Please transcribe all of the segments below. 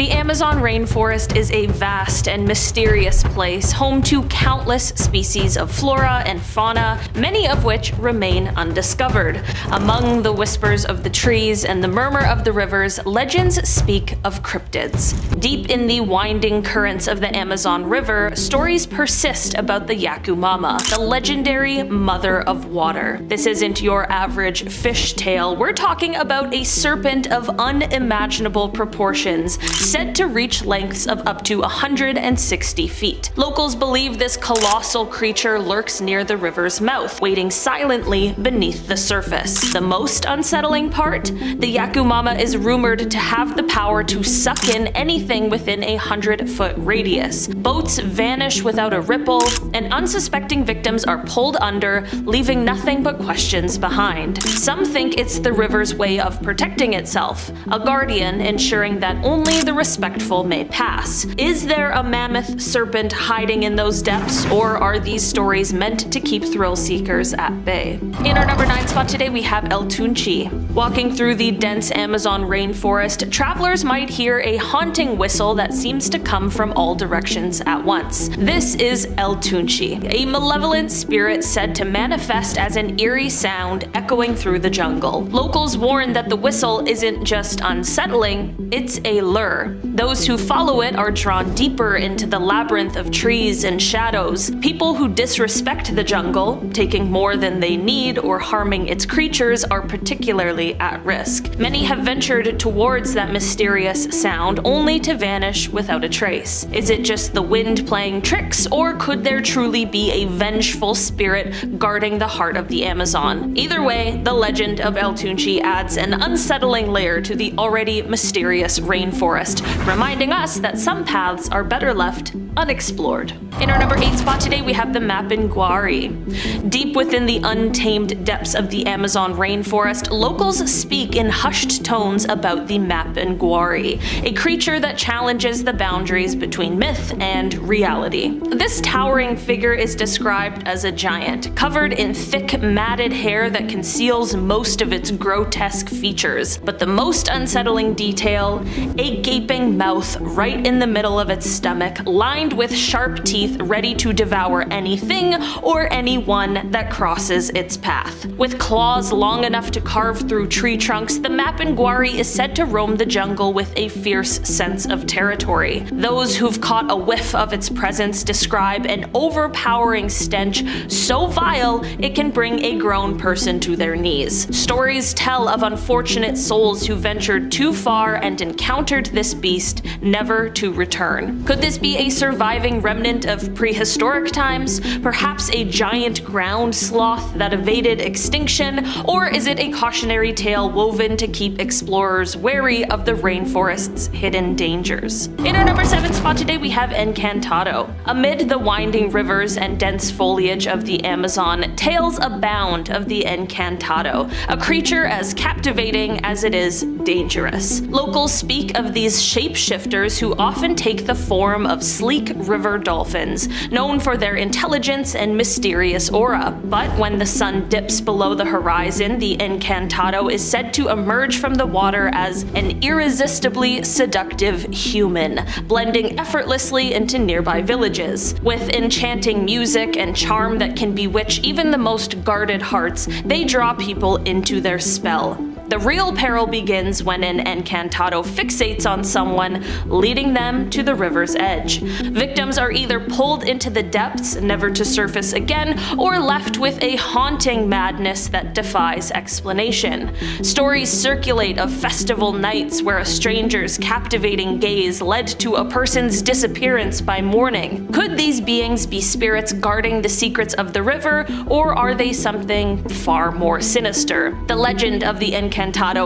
The Amazon rainforest is a vast and mysterious place, home to countless species of flora and fauna, many of which remain undiscovered. Among the whispers of the trees and the murmur of the rivers, legends speak of cryptids. Deep in the winding currents of the Amazon River, stories persist about the Yakumama, the legendary mother of water. This isn't your average fish tale. We're talking about a serpent of unimaginable proportions, said to reach lengths of up to 160 feet. Locals believe this colossal creature lurks near the river's mouth, waiting silently beneath the surface. The most unsettling part? The Yakumama is rumored to have the power to suck in anything within a 100-foot radius. Boats vanish without a ripple, and unsuspecting victims are pulled under, leaving nothing but questions behind. Some think it's the river's way of protecting itself, a guardian ensuring that only the respectful may pass. Is there a mammoth serpent hiding in those depths, or are these stories meant to keep thrill seekers at bay? In our number 9 spot today, we have El Tunchi. Walking through the dense Amazon rainforest, travelers might hear a haunting whistle that seems to come from all directions at once. This is El Tunchi, a malevolent spirit said to manifest as an eerie sound echoing through the jungle. Locals warn that the whistle isn't just unsettling, it's a lure. Those who follow it are drawn deeper into the labyrinth of trees and shadows. People who disrespect the jungle, taking more than they need or harming its creatures, are particularly at risk. Many have ventured towards that mysterious sound only to vanish without a trace. Is it just the wind playing tricks, or could there truly be a vengeful spirit guarding the heart of the Amazon? Either way, the legend of El Tunchi adds an unsettling layer to the already mysterious rainforest, reminding us that some paths are better left unexplored. In our number 8 spot today, we have the Mapinguari. Deep within the untamed depths of the Amazon rainforest, locals speak in hushed tones about the Mapinguari, a creature that challenges the boundaries between myth and reality. This towering figure is described as a giant, covered in thick, matted hair that conceals most of its grotesque features. But the most unsettling detail, a gaping mouth right in the middle of its stomach, lined with sharp teeth ready to devour anything or anyone that crosses its path. With claws long enough to carve through tree trunks, the Mapinguari is said to roam the jungle with a fierce sense of territory. Those who've caught a whiff of its presence describe an overpowering stench so vile it can bring a grown person to their knees. Stories tell of unfortunate souls who ventured too far and encountered this beast, never to return. Could this be a surviving remnant of prehistoric times? Perhaps a giant ground sloth that evaded extinction? Or is it a cautionary tale woven to keep explorers wary of the rainforest's hidden dangers? In our number 7 spot today, we have Encantado. Amid the winding rivers and dense foliage of the Amazon, tales abound of the Encantado, a creature as captivating as it is dangerous. Locals speak of these shapeshifters who often take the form of sleek river dolphins, known for their intelligence and mysterious aura. But when the sun dips below the horizon, the Encantado is said to emerge from the water as an irresistibly seductive human, blending effortlessly into nearby villages. With enchanting music and charm that can bewitch even the most guarded hearts, they draw people into their spell. The real peril begins when an Encantado fixates on someone, leading them to the river's edge. Victims are either pulled into the depths, never to surface again, or left with a haunting madness that defies explanation. Stories circulate of festival nights where a stranger's captivating gaze led to a person's disappearance by morning. Could these beings be spirits guarding the secrets of the river, or are they something far more sinister? The legend of the Encantado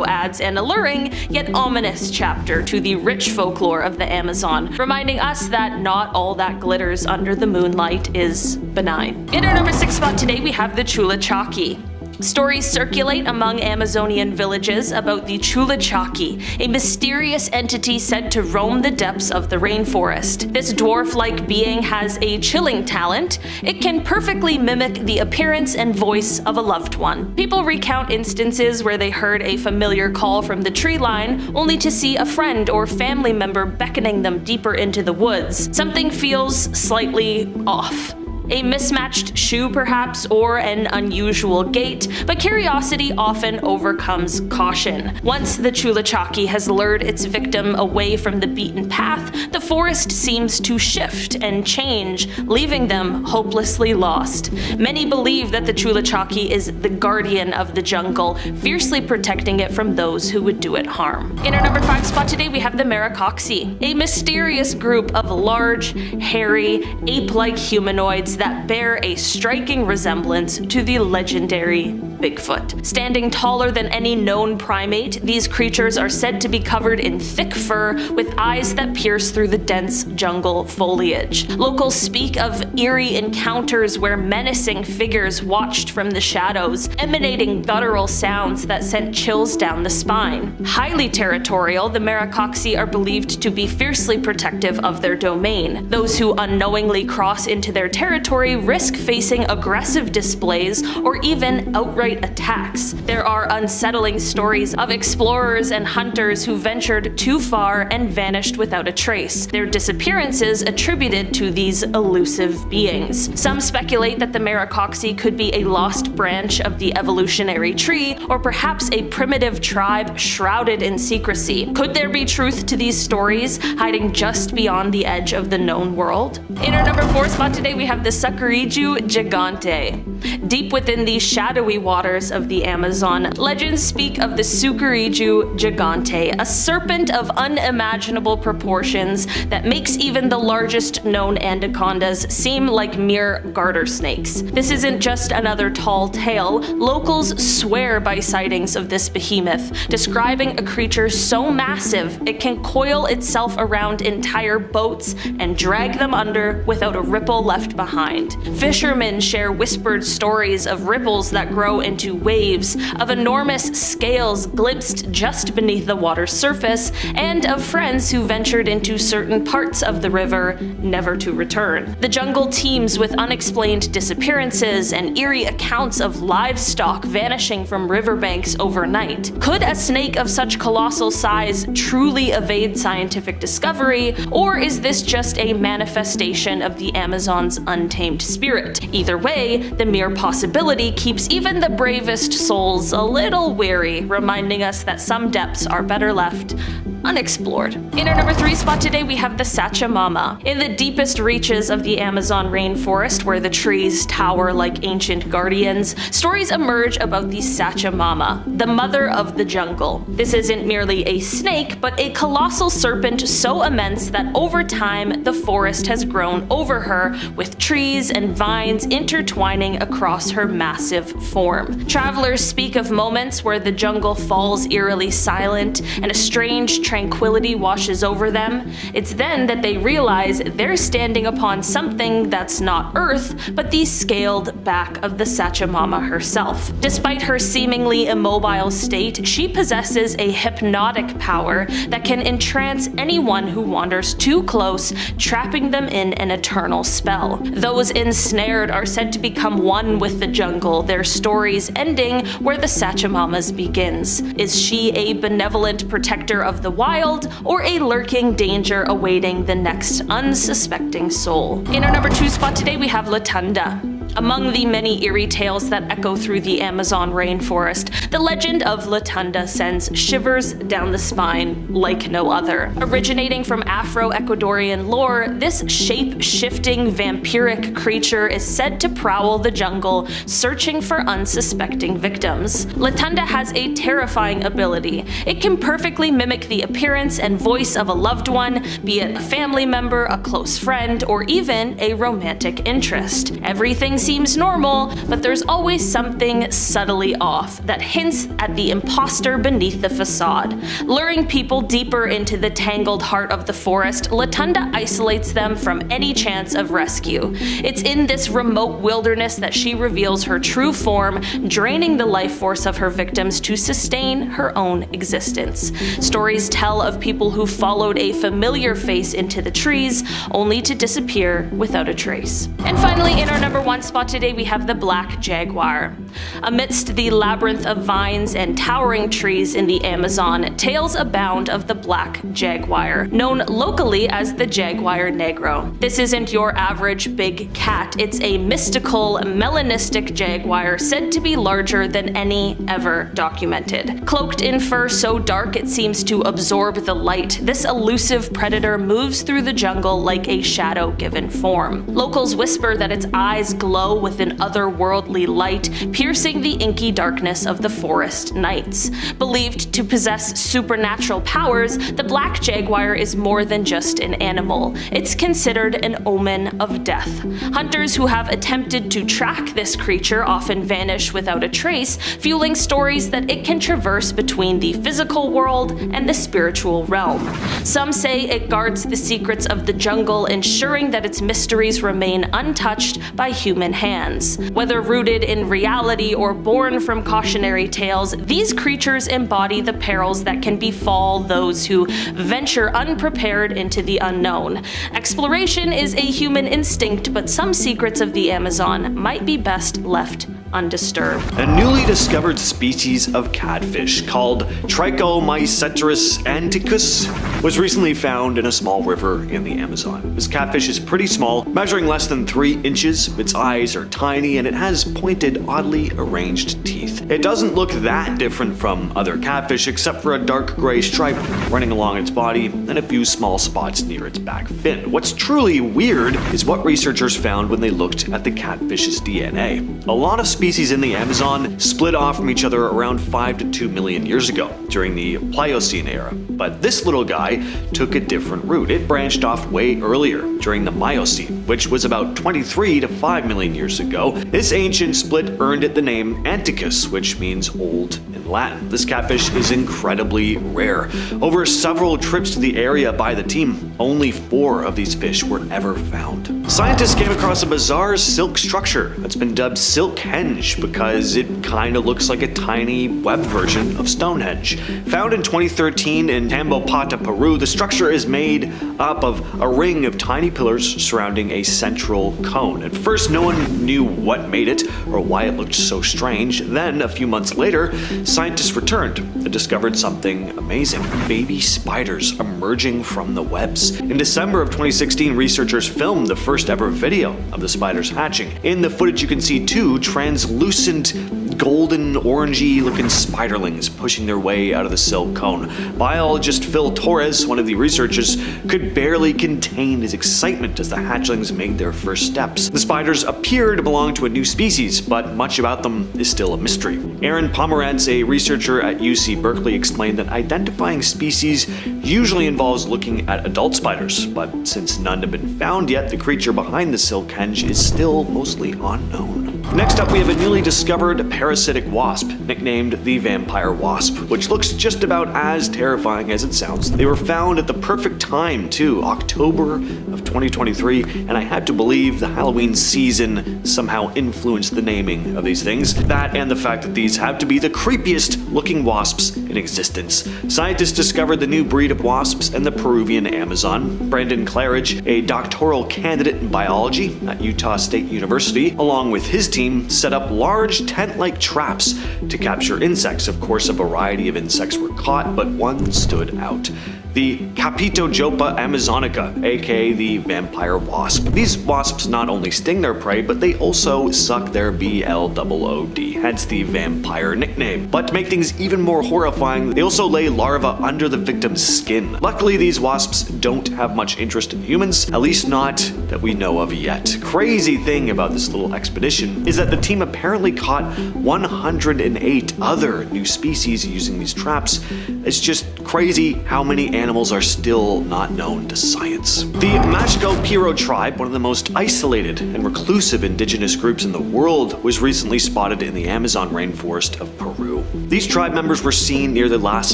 adds an alluring yet ominous chapter to the rich folklore of the Amazon, reminding us that not all that glitters under the moonlight is benign. In our number 6 spot today, we have the Chulachaki. Stories circulate among Amazonian villages about the Chulachaki, a mysterious entity said to roam the depths of the rainforest. This dwarf-like being has a chilling talent. It can perfectly mimic the appearance and voice of a loved one. People recount instances where they heard a familiar call from the tree line, only to see a friend or family member beckoning them deeper into the woods. Something feels slightly off. A mismatched shoe perhaps, or an unusual gait, but curiosity often overcomes caution. Once the Chulachaki has lured its victim away from the beaten path, the forest seems to shift and change, leaving them hopelessly lost. Many believe that the Chulachaki is the guardian of the jungle, fiercely protecting it from those who would do it harm. In our number 5 spot today, we have the Maracoxi, a mysterious group of large, hairy, ape-like humanoids that bear a striking resemblance to the legendary Bigfoot. Standing taller than any known primate, these creatures are said to be covered in thick fur with eyes that pierce through the dense jungle foliage. Locals speak of eerie encounters where menacing figures watched from the shadows, emanating guttural sounds that sent chills down the spine. Highly territorial, the Maracoxi are believed to be fiercely protective of their domain. Those who unknowingly cross into their territory risk facing aggressive displays or even outright attacks. There are unsettling stories of explorers and hunters who ventured too far and vanished without a trace, their disappearances attributed to these elusive beings. Some speculate that the Maracoxi could be a lost branch of the evolutionary tree, or perhaps a primitive tribe shrouded in secrecy. Could there be truth to these stories, hiding just beyond the edge of the known world? In our number 4 spot today, we have the Sucariju Gigante. Deep within the shadowy waters of the Amazon, legends speak of the Sucariju Gigante, a serpent of unimaginable proportions that makes even the largest known anacondas seem like mere garter snakes. This isn't just another tall tale. Locals swear by sightings of this behemoth, describing a creature so massive it can coil itself around entire boats and drag them under without a ripple left behind. Fishermen share whispered stories of ripples that grow into waves, of enormous scales glimpsed just beneath the water's surface, and of friends who ventured into certain parts of the river, never to return. The jungle teems with unexplained disappearances and eerie accounts of livestock vanishing from riverbanks overnight. Could a snake of such colossal size truly evade scientific discovery, or is this just a manifestation of the Amazon's untamed spirit? Either way, the mere possibility keeps even the bravest souls a little wary, reminding us that some depths are better left unexplored. In our number 3 spot today, we have the Sachamama. In the deepest reaches of the Amazon rainforest, where the trees tower like ancient guardians, stories emerge about the Sachamama, the mother of the jungle. This isn't merely a snake, but a colossal serpent so immense that over time, the forest has grown over her, with trees and vines intertwining across her massive form. Travelers speak of moments where the jungle falls eerily silent and a strange tranquility washes over them. It's then that they realize they're standing upon something that's not Earth, but the scaled back of the Sachamama herself. Despite her seemingly immobile state, she possesses a hypnotic power that can entrance anyone who wanders too close, trapping them in an eternal spell. Those ensnared are said to become one with the jungle, their stories ending where the Sachamama's begins. Is she a benevolent protector of the wild, or a lurking danger awaiting the next unsuspecting soul? In our number 2 spot today, we have Latunda. Among the many eerie tales that echo through the Amazon rainforest, the legend of Latunda sends shivers down the spine like no other. Originating from Afro-Ecuadorian lore, this shape-shifting vampiric creature is said to prowl the jungle, searching for unsuspecting victims. Latunda has a terrifying ability. It can perfectly mimic the appearance and voice of a loved one, be it a family member, a close friend, or even a romantic interest. Everything seems normal, but there's always something subtly off that hints at the imposter beneath the facade. Luring people deeper into the tangled heart of the forest, Latunda isolates them from any chance of rescue. It's in this remote wilderness that she reveals her true form, draining the life force of her victims to sustain her own existence. Stories tell of people who followed a familiar face into the trees, only to disappear without a trace. And finally, in our number 1 spot today, we have the black jaguar. Amidst the labyrinth of vines and towering trees in the Amazon, tales abound of the black jaguar, known locally as the jaguar negro. This isn't your average big cat. It's a mystical, melanistic jaguar said to be larger than any ever documented. Cloaked in fur so dark it seems to absorb the light, this elusive predator moves through the jungle like a shadow-given form. Locals whisper that its eyes glow with an otherworldly light, piercing the inky darkness of the forest nights. Believed to possess supernatural powers, the black jaguar is more than just an animal. It's considered an omen of death. Hunters who have attempted to track this creature often vanish without a trace, fueling stories that it can traverse between the physical world and the spiritual realm. Some say it guards the secrets of the jungle, ensuring that its mysteries remain untouched by human hands. Whether rooted in reality or born from cautionary tales, these creatures embody the perils that can befall those who venture unprepared into the unknown. Exploration is a human instinct, but some secrets of the Amazon might be best left undisturbed. A newly discovered species of catfish called Trichomyceterus anticus was recently found in a small river in the Amazon. This catfish is pretty small, measuring less than 3 inches, its eyes are tiny, and it has pointed, oddly arranged teeth. It doesn't look that different from other catfish except for a dark gray stripe running along its body and a few small spots near its back fin. What's truly weird is what researchers found when they looked at the catfish's DNA. A lot of species in the Amazon split off from each other around 5 to 2 million years ago during the Pliocene era, but this little guy took a different route. It branched off way earlier during the Miocene, which was about 23 to 5 million years ago. This ancient split earned it the name Anticus, which means old in Latin. This catfish is incredibly rare. Over several trips to the area by the team, only 4 of these fish were ever found. Scientists came across a bizarre silk structure that's been dubbed Silkhenge because it kind of looks like a tiny web version of Stonehenge. Found in 2013 in Tambopata, Peru, the structure is made up of a ring of tiny pillars surrounding a central cone. At first, no one knew what made it or why it looked so strange. Then, a few months later, scientists returned and discovered something amazing: baby spiders emerging from the webs. In December of 2016, researchers filmed the first ever video of the spiders hatching. In the footage, you can see 2 translucent golden orangey looking spiderlings pushing their way out of the silk cone. Biologist Phil Torres, one of the researchers, could barely contain his excitement as the hatchlings made their first steps. The spiders appear to belong to a new species, but much about them is still a mystery. Aaron Pomerantz, a researcher at UC Berkeley, explained that identifying species usually involves looking at adult spiders, but since none have been found yet, the creature behind the Silkhenge is still mostly unknown. Next up, we have a newly discovered parasitic wasp, nicknamed the vampire wasp, which looks just about as terrifying as it sounds. They were found at the perfect time, too, October of 2023, and I had to believe the Halloween season somehow influenced the naming of these things. That and the fact that these have to be the creepiest looking wasps in existence. Scientists discovered the new breed of wasps in the Peruvian Amazon. Brandon Claridge, a doctoral candidate in biology at Utah State University, along with his team, set up large tent-like traps to capture insects. Of course, a variety of insects were caught, but one stood out: the Capitojopa amazonica, aka the vampire wasp. These wasps not only sting their prey, but they also suck their blood, hence the vampire nickname. But to make things even more horrifying, they also lay larvae under the victim's skin. Luckily, these wasps don't have much interest in humans, at least not that we know of yet. Crazy thing about this little expedition is that the team apparently caught 108 other new species using these traps. It's just crazy how many animals are still not known to science. The Mashco-Piro tribe, one of the most isolated and reclusive indigenous groups in the world, was recently spotted in the Amazon rainforest of Peru. These tribe members were seen near the Las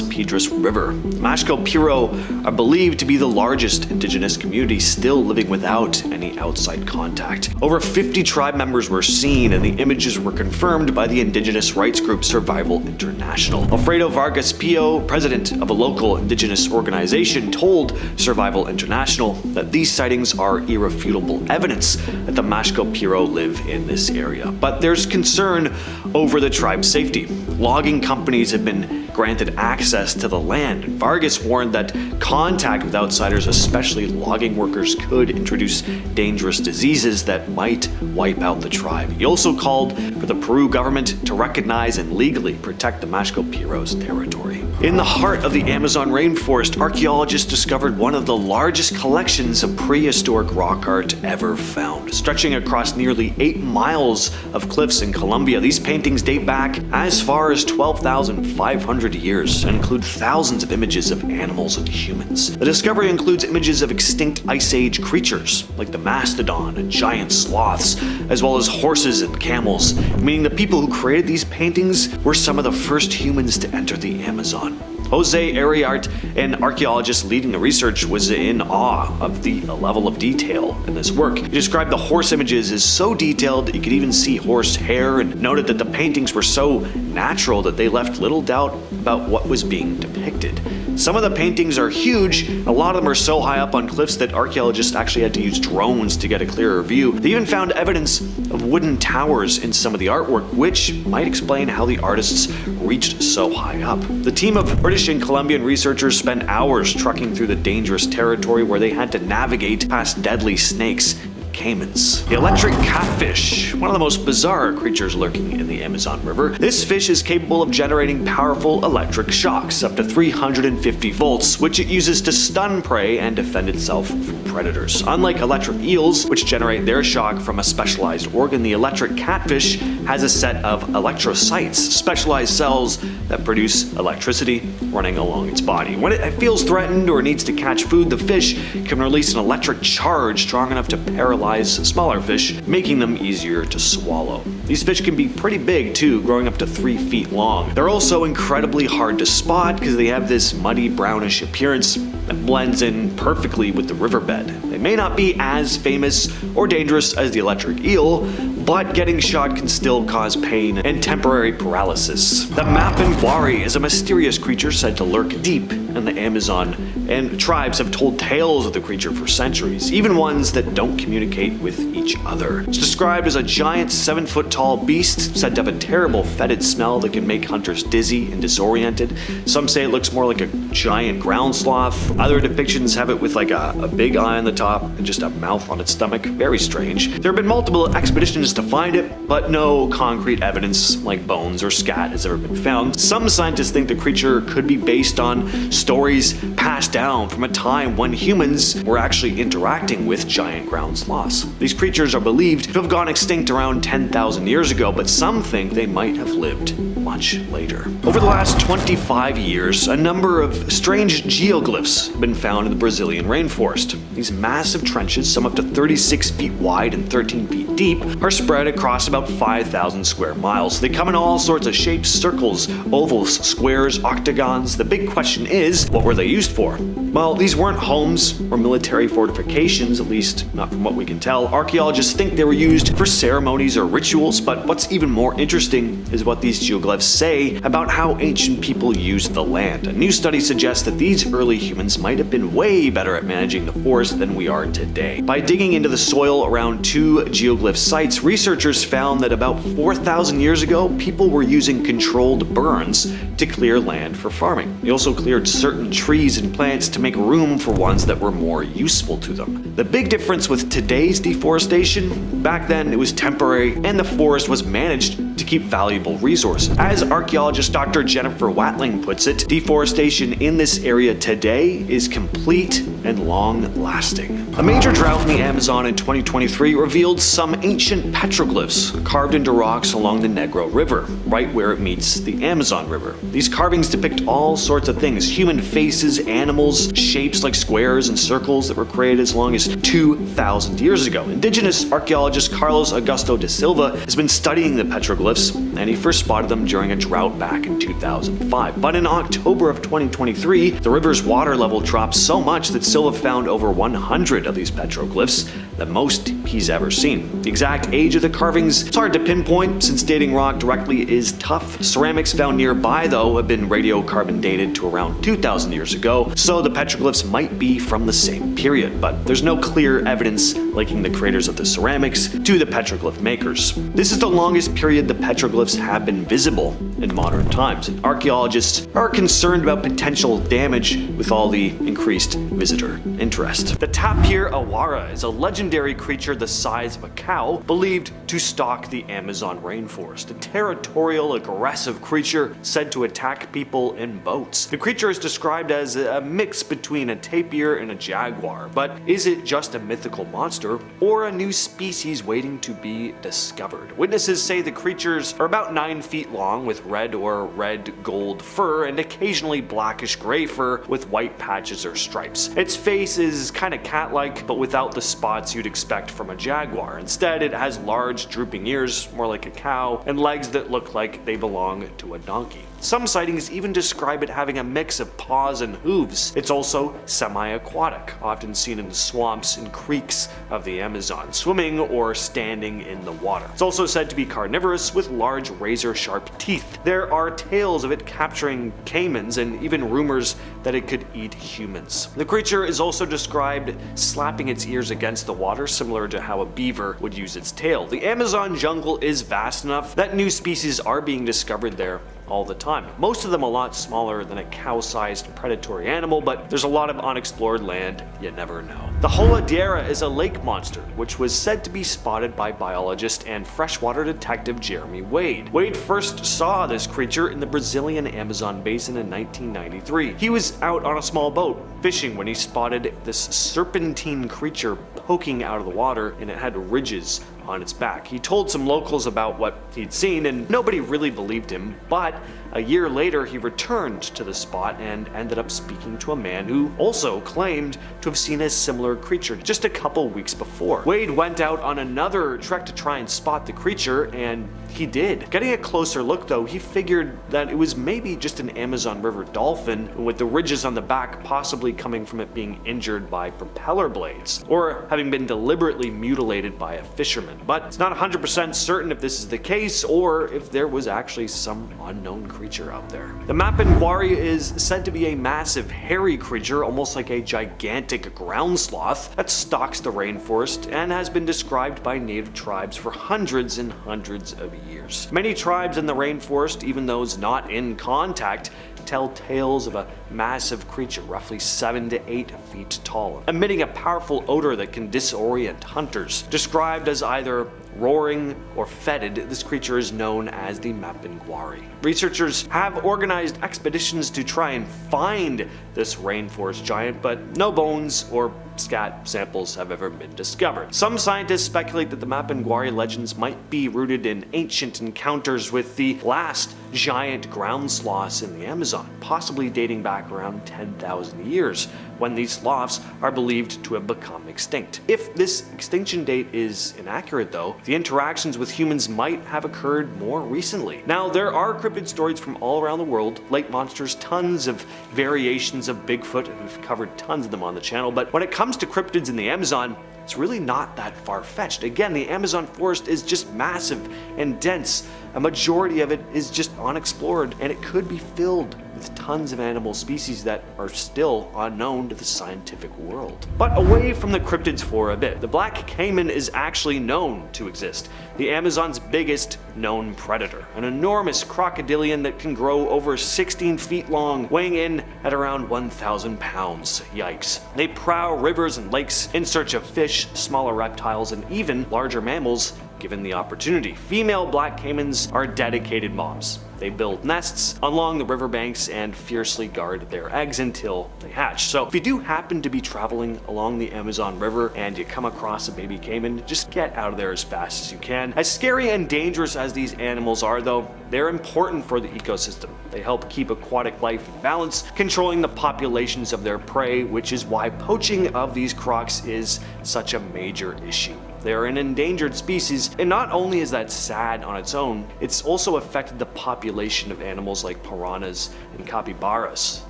Piedras River. Mashco-Piro are believed to be the largest indigenous community still living without any outside contact. Over 50 tribe members were seen, and the images were confirmed by the indigenous rights group Survival International. Alfredo Vargas Pio, president of a local indigenous organization, told Survival International that these sightings are irrefutable evidence that the Mashco-Piro live in this area. But there's concern over the tribe's safety. Logging companies have been granted access to the land. Vargas warned that contact with outsiders, especially logging workers, could introduce dangerous diseases that might wipe out the tribe. He also called for the Peru government to recognize and legally protect the Mashco-Piro's territory. In the heart of the Amazon rainforest, archaeologists discovered one of the largest collections of prehistoric rock art ever found. Stretching across nearly 8 miles of cliffs in Colombia, these paintings date back as far as 12,500 years and include thousands of images of animals and humans. The discovery includes images of extinct Ice Age creatures like the mastodon and giant sloths, as well as horses and camels, meaning the people who created these paintings were some of the first humans to enter the Amazon. Jose Ariart, an archaeologist leading the research, was in awe of the level of detail in this work. He described the horse images as so detailed that you could even see horse hair, and noted that the paintings were so natural that they left little doubt about what was being depicted. Some of the paintings are huge, and a lot of them are so high up on cliffs that archaeologists actually had to use drones to get a clearer view. They even found evidence of wooden towers in some of the artwork, which might explain how the artists reached so high up. The team of British and Colombian researchers spent hours trucking through the dangerous territory where they had to navigate past deadly snakes and caimans. The electric catfish, one of the most bizarre creatures lurking in the Amazon River. This fish is capable of generating powerful electric shocks, up to 350 volts, which it uses to stun prey and defend itself from predators. Unlike electric eels, which generate their shock from a specialized organ, the electric catfish has a set of electrocytes, specialized cells that produce electricity running along its body. When it feels threatened or needs to catch food, the fish can release an electric charge strong enough to paralyze smaller fish, making them easier to swallow. These fish can be pretty big too, growing up to 3 feet long. They're also incredibly hard to spot because they have this muddy brownish appearance that blends in perfectly with the riverbed. They may not be as famous or dangerous as the electric eel, but getting shot can still cause pain and temporary paralysis. The Mapinguari is a mysterious creature said to lurk deep in the Amazon, and tribes have told tales of the creature for centuries, even ones that don't communicate with each other. It's described as a giant 7-foot-tall beast said to have a terrible fetid smell that can make hunters dizzy and disoriented. Some say it looks more like a giant ground sloth. Other depictions have it with like a big eye on the top and just a mouth on its stomach. Very strange. There have been multiple expeditions to find it, but no concrete evidence like bones or scat has ever been found. Some scientists think the creature could be based on stories passed down from a time when humans were actually interacting with giant ground sloths. These creatures are believed to have gone extinct around 10,000 years ago, but some think they might have lived much later. Over the last 25 years, a number of strange geoglyphs have been found in the Brazilian rainforest. These massive trenches, some up to 36 feet wide and 13 feet deep, are spread across about 5,000 square miles. They come in all sorts of shapes: circles, ovals, squares, octagons. The big question is, what were they used for? Well, these weren't homes or military fortifications, at least not from what we can tell. Archaeologists think they were used for ceremonies or rituals, but what's even more interesting is what these geoglyphs say about how ancient people used the land. A new study suggests that these early humans might have been way better at managing the forest than we are today. By digging into the soil around 2 geoglyph sites, researchers found that about 4,000 years ago, people were using controlled burns to clear land for farming. They also cleared certain trees and plants to make room for ones that were more useful to them. The big difference with today's deforestation, back then it was temporary and the forest was managed to keep valuable resources. As archaeologist Dr. Jennifer Watling puts it, deforestation in this area today is complete and long-lasting. A major drought in the Amazon in 2023 revealed some ancient petroglyphs carved into rocks along the Negro River, right where it meets the Amazon River. These carvings depict all sorts of things: human faces, animals, with shapes like squares and circles that were created as long as 2,000 years ago. Indigenous archaeologist Carlos Augusto da Silva has been studying the petroglyphs, and he first spotted them during a drought back in 2005. But in October of 2023, the river's water level dropped so much that Silva found over 100 of these petroglyphs, the most he's ever seen. The exact age of the carvings is hard to pinpoint since dating rock directly is tough. Ceramics found nearby, though, have been radiocarbon dated to around 2,000 years ago, so the petroglyphs might be from the same period, but there's no clear evidence linking the creators of the ceramics to the petroglyph makers. This is the longest period the petroglyphs have been visible in modern times, and archaeologists are concerned about potential damage with all the increased visitor interest. The tapir awara is a legendary creature the size of a cow, believed to stalk the Amazon rainforest. A territorial, aggressive creature said to attack people in boats. The creature is described as a mix between a tapir and a jaguar, but is it just a mythical monster or a new species waiting to be discovered? Witnesses say the creatures are about 9 feet long with red or red-gold fur and occasionally blackish-gray fur with white patches or stripes. Its face is kind of cat-like, but without the spots you'd expect from a jaguar. Instead, it has large drooping ears, more like a cow, and legs that look like they belong to a donkey. Some sightings even describe it having a mix of paws and hooves. It's also semi-aquatic, often seen in the swamps and creeks of the Amazon, swimming or standing in the water. It's also said to be carnivorous with large razor-sharp teeth. There are tales of it capturing caimans and even rumors that it could eat humans. The creature is also described slapping its ears against the water, similar to how a beaver would use its tail. The Amazon jungle is vast enough that new species are being discovered there all the time. Most of them a lot smaller than a cow-sized predatory animal, but there's a lot of unexplored land, you never know. The Holadera is a lake monster, which was said to be spotted by biologist and freshwater detective Jeremy Wade. Wade first saw this creature in the Brazilian Amazon basin in 1993. He was out on a small boat fishing when he spotted this serpentine creature poking out of the water, and it had ridges on its back. He told some locals about what he'd seen, and nobody really believed him, but a year later he returned to the spot and ended up speaking to a man who also claimed to have seen a similar creature just a couple weeks before. Wade went out on another trek to try and spot the creature, and he did. Getting a closer look though, he figured that it was maybe just an Amazon River dolphin, with the ridges on the back possibly coming from it being injured by propeller blades, or having been deliberately mutilated by a fisherman. But it's not 100% certain if this is the case, or if there was actually some unknown creature out there. The mapinguari is said to be a massive hairy creature, almost like a gigantic ground sloth, that stalks the rainforest and has been described by native tribes for hundreds and hundreds of years. Many tribes in the rainforest, even those not in contact, tell tales of a massive creature roughly 7 to 8 feet tall, emitting a powerful odor that can disorient hunters. Described as either roaring or fetid, this creature is known as the mapinguari. Researchers have organized expeditions to try and find this rainforest giant, but no bones or scat samples have ever been discovered. Some scientists speculate that the mapinguari legends might be rooted in ancient encounters with the last giant ground sloths in the Amazon, possibly dating back around 10,000 years, when these sloths are believed to have become extinct. If this extinction date is inaccurate though, the interactions with humans might have occurred more recently. Now, there are cryptid stories from all around the world, lake monsters, tons of variations of Bigfoot, and we've covered tons of them on the channel, but when it comes to cryptids in the Amazon, it's really not that far-fetched. Again, the Amazon forest is just massive and dense. A majority of it is just unexplored, and it could be filled with tons of animal species that are still unknown to the scientific world. But away from the cryptids for a bit, the black caiman is actually known to exist, the Amazon's biggest known predator, an enormous crocodilian that can grow over 16 feet long, weighing in at around 1,000 pounds. Yikes. They prowl rivers and lakes in search of fish, smaller reptiles, and even larger mammals given the opportunity. Female black caimans are dedicated moms. They build nests along the riverbanks and fiercely guard their eggs until they hatch. So if you do happen to be traveling along the Amazon River and you come across a baby caiman, just get out of there as fast as you can. As scary and dangerous as these animals are though, they're important for the ecosystem. They help keep aquatic life in balance, controlling the populations of their prey, which is why poaching of these crocs is such a major issue. They're an endangered species, and not only is that sad on its own, it's also affected the population of animals like piranhas and capybaras.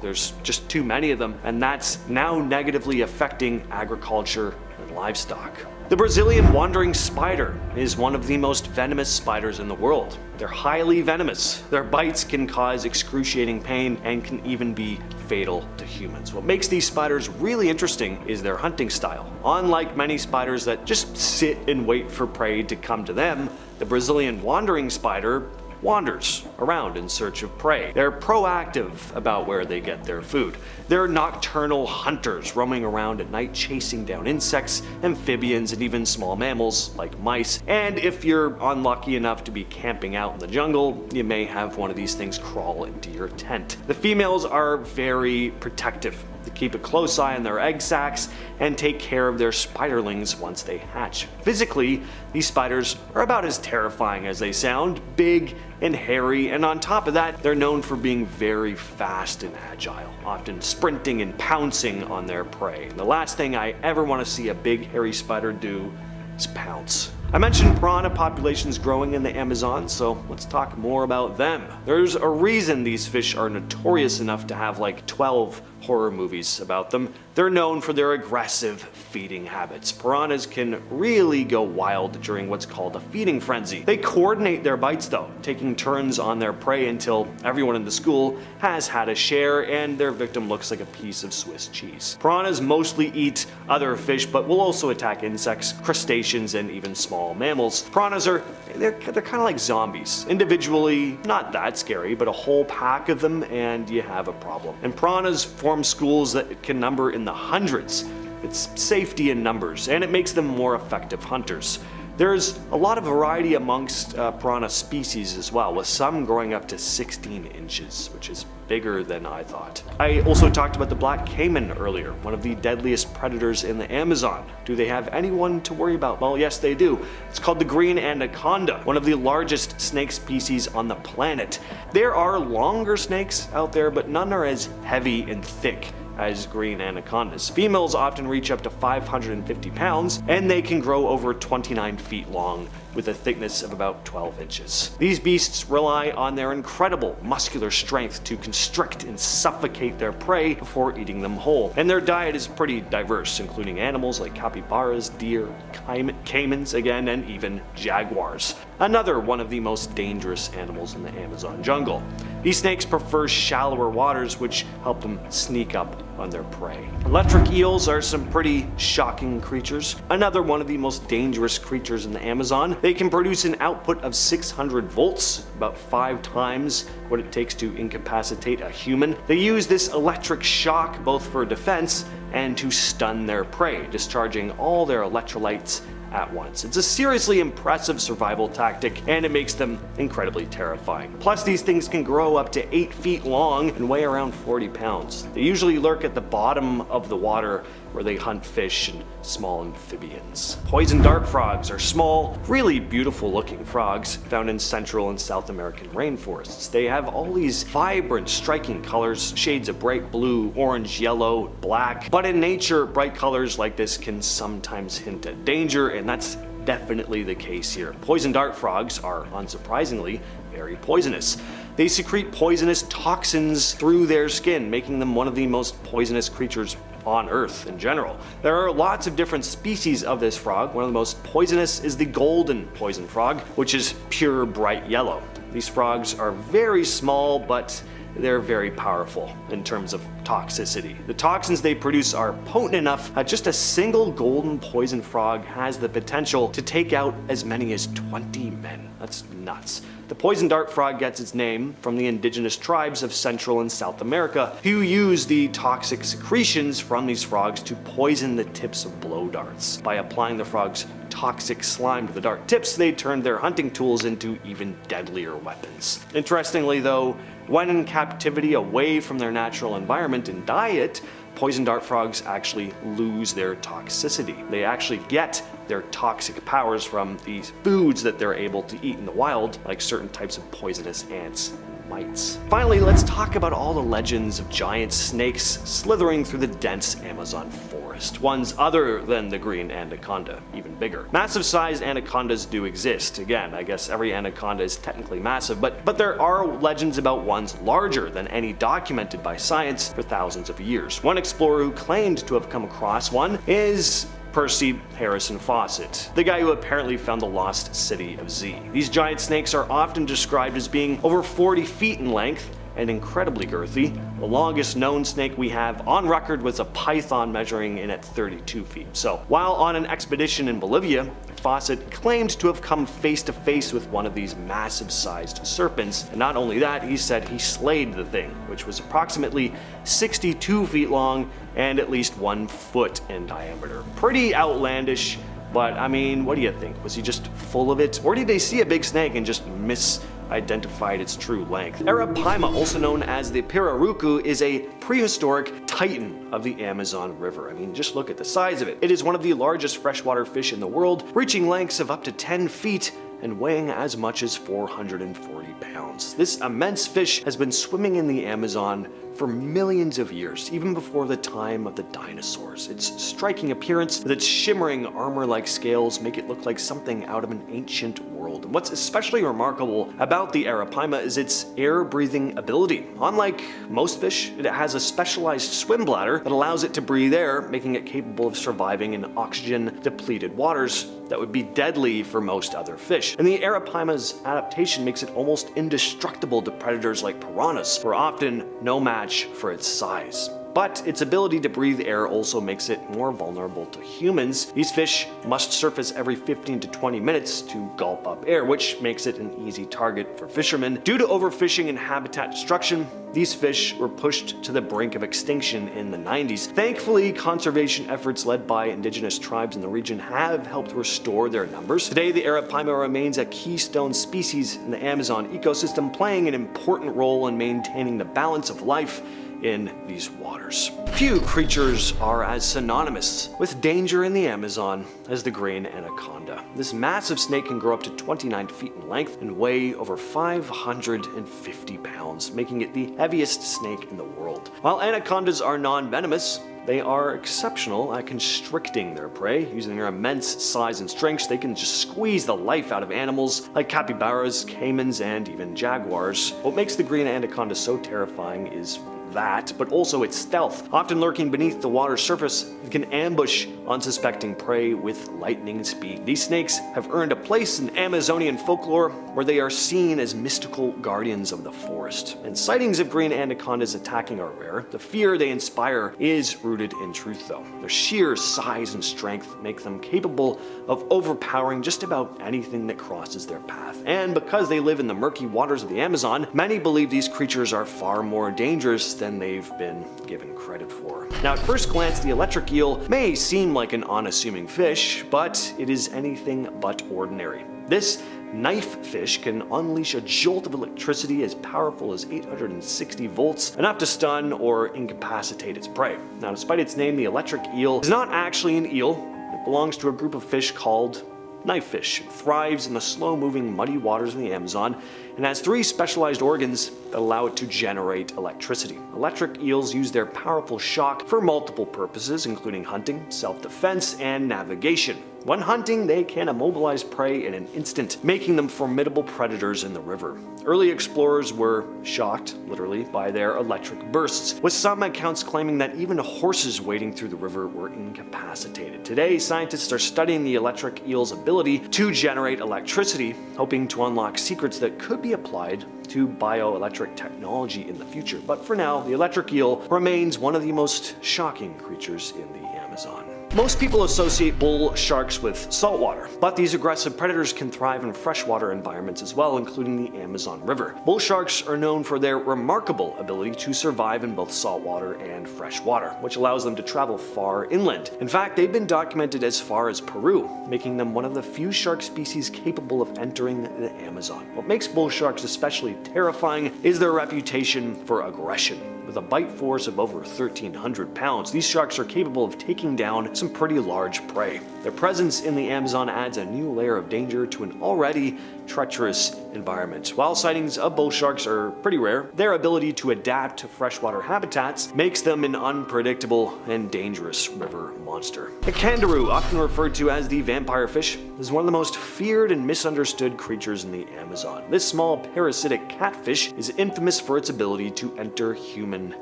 There's just too many of them, and that's now negatively affecting agriculture and livestock. The Brazilian wandering spider is one of the most venomous spiders in the world. They're highly venomous. Their bites can cause excruciating pain and can even be fatal to humans. What makes these spiders really interesting is their hunting style. Unlike many spiders that just sit and wait for prey to come to them, the Brazilian wandering spider wanders around in search of prey. They're proactive about where they get their food. They're nocturnal hunters roaming around at night chasing down insects, amphibians, and even small mammals like mice. And if you're unlucky enough to be camping out in the jungle, you may have one of these things crawl into your tent. The females are very protective. They keep a close eye on their egg sacs and take care of their spiderlings once they hatch. Physically, these spiders are about as terrifying as they sound, big and hairy, and on top of that, they're known for being very fast and agile, often sprinting and pouncing on their prey. And the last thing I ever want to see a big hairy spider do is pounce. I mentioned piranha populations growing in the Amazon, so let's talk more about them. There's a reason these fish are notorious enough to have like 12 horror movies about them. They're known for their aggressive feeding habits. Piranhas can really go wild during what's called a feeding frenzy. They coordinate their bites though, taking turns on their prey until everyone in the school has had a share and their victim looks like a piece of Swiss cheese. Piranhas mostly eat other fish, but will also attack insects, crustaceans, and even small mammals. Piranhas they're kind of like zombies. Individually, not that scary, but a whole pack of them and you have a problem. And piranhas form schools that can number in the hundreds. It's safety in numbers, and it makes them more effective hunters. There's a lot of variety amongst piranha species as well, with some growing up to 16 inches, which is bigger than I thought. I also talked about the black caiman earlier, one of the deadliest predators in the Amazon. Do they have anyone to worry about? Well, yes, they do. It's called the green anaconda, one of the largest snake species on the planet. There are longer snakes out there, but none are as heavy and thick as green anacondas. Females often reach up to 550 pounds, and they can grow over 29 feet long with a thickness of about 12 inches. These beasts rely on their incredible muscular strength to constrict and suffocate their prey before eating them whole. And their diet is pretty diverse, including animals like capybaras, deer, caimans again, and even jaguars. Another one of the most dangerous animals in the Amazon jungle. These snakes prefer shallower waters, which help them sneak up on their prey. Electric eels are some pretty shocking creatures. Another one of the most dangerous creatures in the Amazon. They can produce an output of 600 volts, about 5 times what it takes to incapacitate a human. They use this electric shock both for defense and to stun their prey, discharging all their electrolytes at once. It's a seriously impressive survival tactic, and it makes them incredibly terrifying. Plus, these things can grow up to 8 feet long and weigh around 40 pounds. They usually lurk at the bottom of the water where they hunt fish and small amphibians. Poison dart frogs are small, really beautiful looking frogs found in Central and South American rainforests. They have all these vibrant, striking colors, shades of bright blue, orange, yellow, black. But in nature, bright colors like this can sometimes hint at danger, and that's definitely the case here. Poison dart frogs are, unsurprisingly, very poisonous. They secrete poisonous toxins through their skin, making them one of the most poisonous creatures on Earth in general. There are lots of different species of this frog. One of the most poisonous is the golden poison frog, which is pure bright yellow. These frogs are very small, but they're very powerful in terms of toxicity. The toxins they produce are potent enough that just a single golden poison frog has the potential to take out as many as 20 men. That's nuts. The poison dart frog gets its name from the indigenous tribes of Central and South America, who use the toxic secretions from these frogs to poison the tips of blow darts. By applying the frog's toxic slime to the dart tips, they turned their hunting tools into even deadlier weapons. Interestingly though, when in captivity away from their natural environment and diet, poison dart frogs actually lose their toxicity. They actually get their toxic powers from these foods that they're able to eat in the wild, like certain types of poisonous ants and mites. Finally, let's talk about all the legends of giant snakes slithering through the dense Amazon forest. Ones other than the green anaconda, even bigger. Massive-sized anacondas do exist. Again, I guess every anaconda is technically massive, but there are legends about ones larger than any documented by science for thousands of years. One explorer who claimed to have come across one is Percy Harrison Fawcett, the guy who apparently found the lost city of Z. These giant snakes are often described as being over 40 feet in length and incredibly girthy. The longest known snake we have on record was a python measuring in at 32 feet. So while on an expedition in Bolivia, Fawcett claimed to have come face to face with one of these massive sized serpents. And not only that, he said he slayed the thing, which was approximately 62 feet long and at least 1 foot in diameter. Pretty outlandish, but I mean, what do you think? Was he just full of it? Or did they see a big snake and just misidentified its true length? Arapaima, also known as the Pirarucu, is a prehistoric titan of the Amazon River. I mean, just look at the size of it. It is one of the largest freshwater fish in the world, reaching lengths of up to 10 feet and weighing as much as 440 pounds. This immense fish has been swimming in the Amazon for millions of years, even before the time of the dinosaurs. Its striking appearance with its shimmering armor-like scales make it look like something out of an ancient world. And what's especially remarkable about the Arapaima is its air-breathing ability. Unlike most fish, it has a specialized swim bladder that allows it to breathe air, making it capable of surviving in oxygen-depleted waters that would be deadly for most other fish. And the Arapaima's adaptation makes it almost indestructible to predators like piranhas, who are often no match for its size. But its ability to breathe air also makes it more vulnerable to humans. These fish must surface every 15 to 20 minutes to gulp up air, which makes it an easy target for fishermen. Due to overfishing and habitat destruction, these fish were pushed to the brink of extinction in the 90s. Thankfully, conservation efforts led by indigenous tribes in the region have helped restore their numbers. Today, the Arapaima remains a keystone species in the Amazon ecosystem, playing an important role in maintaining the balance of life in these waters. Few creatures are as synonymous with danger in the Amazon as the green anaconda. This massive snake can grow up to 29 feet in length and weigh over 550 pounds, making it the heaviest snake in the world. While anacondas are non-venomous, they are exceptional at constricting their prey. Using their immense size and strength, they can just squeeze the life out of animals like capybaras, caimans, and even jaguars. What makes the green anaconda so terrifying is that, but also its stealth. Often lurking beneath the water's surface, it can ambush unsuspecting prey with lightning speed. These snakes have earned a place in Amazonian folklore where they are seen as mystical guardians of the forest. And sightings of green anacondas attacking are rare. The fear they inspire is rooted in truth though. Their sheer size and strength make them capable of overpowering just about anything that crosses their path. And because they live in the murky waters of the Amazon, many believe these creatures are far more dangerous than they've been given credit for. Now, at first glance, the electric eel may seem like an unassuming fish, but it is anything but ordinary. This knife fish can unleash a jolt of electricity as powerful as 860 volts, enough to stun or incapacitate its prey. Now, despite its name, the electric eel is not actually an eel. It belongs to a group of fish called knife fish. It thrives in the slow-moving, muddy waters of the Amazon and has 3 specialized organs that allow it to generate electricity. Electric eels use their powerful shock for multiple purposes, including hunting, self-defense, and navigation. When hunting, they can immobilize prey in an instant, making them formidable predators in the river. Early explorers were shocked, literally, by their electric bursts, with some accounts claiming that even horses wading through the river were incapacitated. Today, scientists are studying the electric eel's ability to generate electricity, hoping to unlock secrets that could be applied to bioelectric technology in the future. But for now, the electric eel remains one of the most shocking creatures in the Amazon. Amazon. Most people associate bull sharks with saltwater, but these aggressive predators can thrive in freshwater environments as well, including the Amazon River. Bull sharks are known for their remarkable ability to survive in both saltwater and freshwater, which allows them to travel far inland. In fact, they've been documented as far as Peru, making them one of the few shark species capable of entering the Amazon. What makes bull sharks especially terrifying is their reputation for aggression. With a bite force of over 1,300 pounds, these sharks are capable of taking down some pretty large prey. Their presence in the Amazon adds a new layer of danger to an already treacherous environment. While sightings of bull sharks are pretty rare, their ability to adapt to freshwater habitats makes them an unpredictable and dangerous river monster. The kangaroo, often referred to as the vampire fish, is one of the most feared and misunderstood creatures in the Amazon. This small parasitic catfish is infamous for its ability to enter human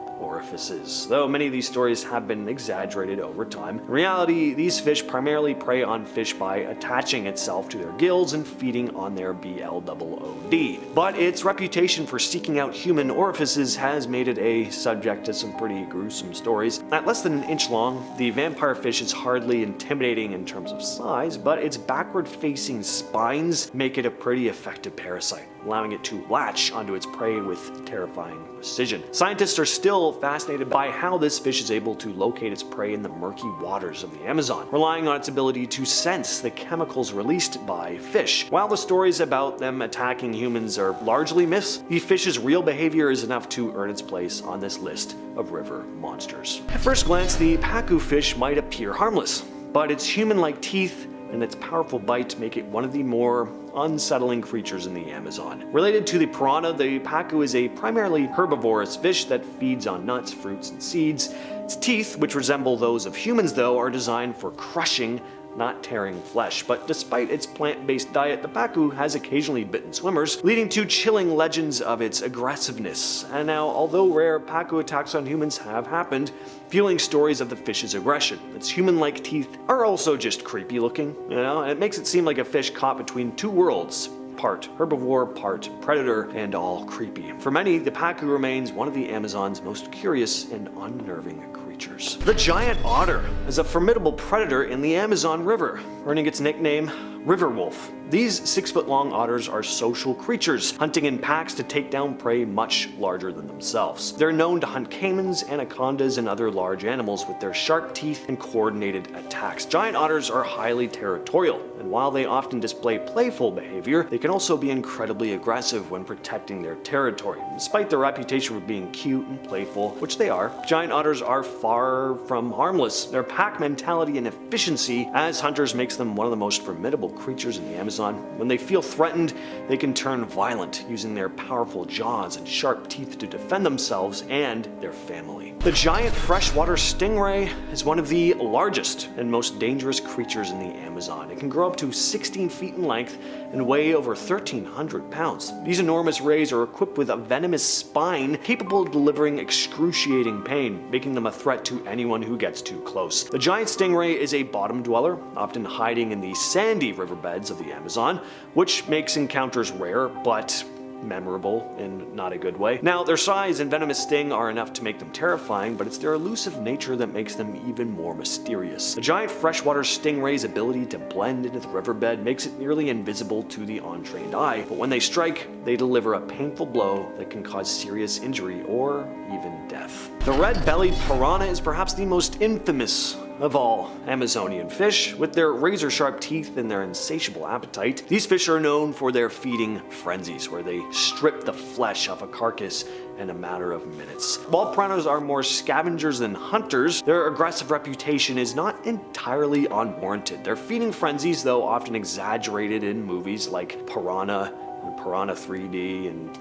orifices. Though many of these stories have been exaggerated over time, in reality, these fish primarily prey on fish by attaching itself to their gills and feeding on their BLOOD. But its reputation for seeking out human orifices has made it a subject to some pretty gruesome stories. At less than an inch long, the vampire fish is hardly intimidating in terms of size, but its backward-facing spines make it a pretty effective parasite, allowing it to latch onto its prey with terrifying precision. Scientists are still fascinated by how this fish is able to locate its prey in the murky waters of the Amazon, relying on its ability to sense the chemicals released by fish. While the stories about them attacking humans are largely myths, the fish's real behavior is enough to earn its place on this list of river monsters. At first glance, the pacu fish might appear harmless, but its human-like teeth and its powerful bite make it one of the more unsettling creatures in the Amazon. Related to the piranha, the pacu is a primarily herbivorous fish that feeds on nuts, fruits, and seeds. Its teeth, which resemble those of humans though, are designed for crushing, not tearing flesh. But despite its plant-based diet, the pacu has occasionally bitten swimmers, leading to chilling legends of its aggressiveness. And now, although rare pacu attacks on humans have happened, fueling stories of the fish's aggression. Its human-like teeth are also just creepy looking, and it makes it seem like a fish caught between two worlds. Part herbivore, part predator, and all creepy. For many, the pacu remains one of the Amazon's most curious and unnerving creatures. The giant otter is a formidable predator in the Amazon River, earning its nickname river wolf. These 6-foot-long otters are social creatures, hunting in packs to take down prey much larger than themselves. They're known to hunt caimans, anacondas, and other large animals with their sharp teeth and coordinated attacks. Giant otters are highly territorial, and while they often display playful behavior, they can also be incredibly aggressive when protecting their territory. Despite their reputation for being cute and playful, which they are, giant otters are far from harmless. Their pack mentality and efficiency as hunters makes them one of the most formidable creatures in the Amazon. When they feel threatened, they can turn violent, using their powerful jaws and sharp teeth to defend themselves and their family. The giant freshwater stingray is one of the largest and most dangerous creatures in the Amazon. It can grow up to 16 feet in length and weigh over 1,300 pounds. These enormous rays are equipped with a venomous spine capable of delivering excruciating pain, making them a threat to anyone who gets too close. The giant stingray is a bottom dweller, often hiding in the sandy riverbeds of the Amazon, which makes encounters rare, but memorable in not a good way. Now, their size and venomous sting are enough to make them terrifying, but it's their elusive nature that makes them even more mysterious. The giant freshwater stingray's ability to blend into the riverbed makes it nearly invisible to the untrained eye, but when they strike, they deliver a painful blow that can cause serious injury or even death. The red-bellied piranha is perhaps the most infamous of all Amazonian fish. With their razor-sharp teeth and their insatiable appetite, these fish are known for their feeding frenzies, where they strip the flesh off a carcass in a matter of minutes. While piranhas are more scavengers than hunters, their aggressive reputation is not entirely unwarranted. Their feeding frenzies, though often exaggerated in movies like Piranha and Piranha 3D, and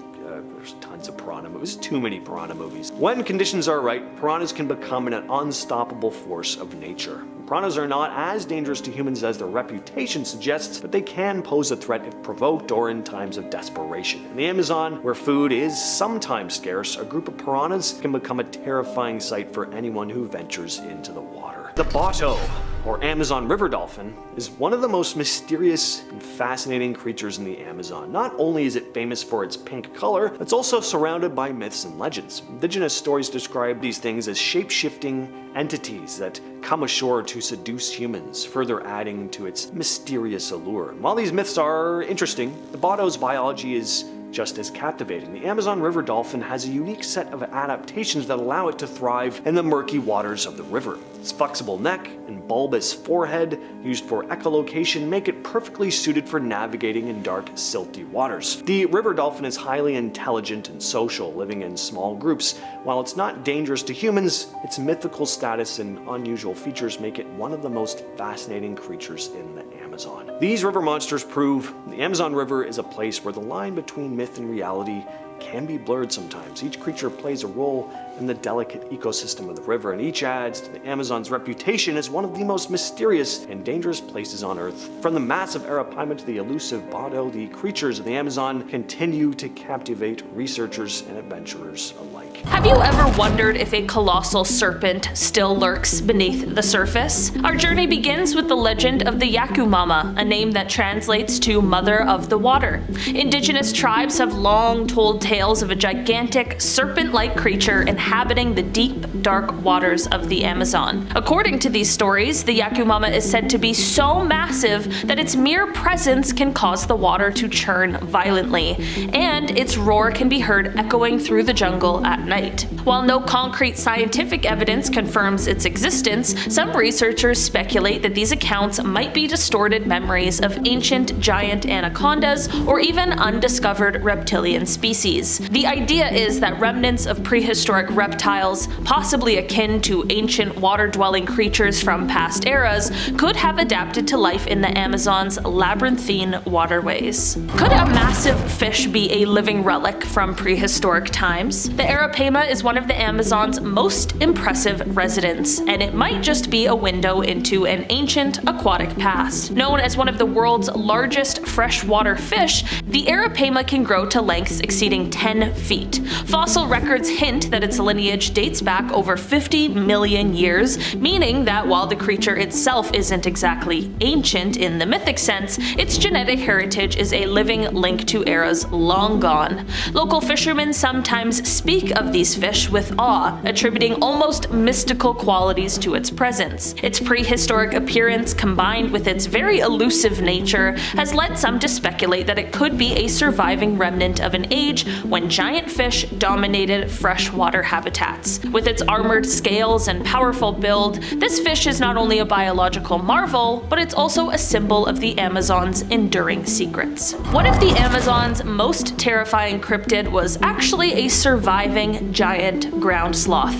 there's tons of piranha movies, too many piranha movies. When conditions are right, piranhas can become an unstoppable force of nature. Piranhas are not as dangerous to humans as their reputation suggests, but they can pose a threat if provoked or in times of desperation. In the Amazon, where food is sometimes scarce, a group of piranhas can become a terrifying sight for anyone who ventures into the water. The botto or Amazon river dolphin, is one of the most mysterious and fascinating creatures in the Amazon. Not only is it famous for its pink color, it's also surrounded by myths and legends. Indigenous stories describe these things as shape-shifting entities that come ashore to seduce humans, further adding to its mysterious allure. And while these myths are interesting, the Botto's biology is just as captivating. The Amazon river dolphin has a unique set of adaptations that allow it to thrive in the murky waters of the river. Its flexible neck and bulbous forehead, used for echolocation, make it perfectly suited for navigating in dark, silty waters. The river dolphin is highly intelligent and social, living in small groups. While it's not dangerous to humans, its mythical status and unusual features make it one of the most fascinating creatures in the Amazon. These river monsters prove the Amazon River is a place where the line between myth and reality can be blurred sometimes. Each creature plays a role in the delicate ecosystem of the river, and each adds to the Amazon's reputation as one of the most mysterious and dangerous places on Earth. From the massive arapaima to the elusive Botto, the creatures of the Amazon continue to captivate researchers and adventurers alike. Have you ever wondered if a colossal serpent still lurks beneath the surface? Our journey begins with the legend of the Yakumama, a name that translates to Mother of the Water. Indigenous tribes have long told tales of a gigantic, serpent-like creature inhabiting the deep, dark waters of the Amazon. According to these stories, the Yakumama is said to be so massive that its mere presence can cause the water to churn violently, and its roar can be heard echoing through the jungle at night. While no concrete scientific evidence confirms its existence, some researchers speculate that these accounts might be distorted memories of ancient giant anacondas or even undiscovered reptilian species. The idea is that remnants of prehistoric reptiles, possibly akin to ancient water-dwelling creatures from past eras, could have adapted to life in the Amazon's labyrinthine waterways. Could a massive fish be a living relic from prehistoric times? The arapaima is one of the Amazon's most impressive residents, and it might just be a window into an ancient aquatic past. Known as one of the world's largest freshwater fish, the arapaima can grow to lengths exceeding 10 feet. Fossil records hint that its lineage dates back over 50 million years, meaning that while the creature itself isn't exactly ancient in the mythic sense, its genetic heritage is a living link to eras long gone. Local fishermen sometimes speak of these fish with awe, attributing almost mystical qualities to its presence. Its prehistoric appearance, combined with its very elusive nature, has led some to speculate that it could be a surviving remnant of an age when giant fish dominated freshwater habitats. With its armored scales and powerful build, this fish is not only a biological marvel, but it's also a symbol of the Amazon's enduring secrets. What if the Amazon's most terrifying cryptid was actually a surviving giant ground sloth?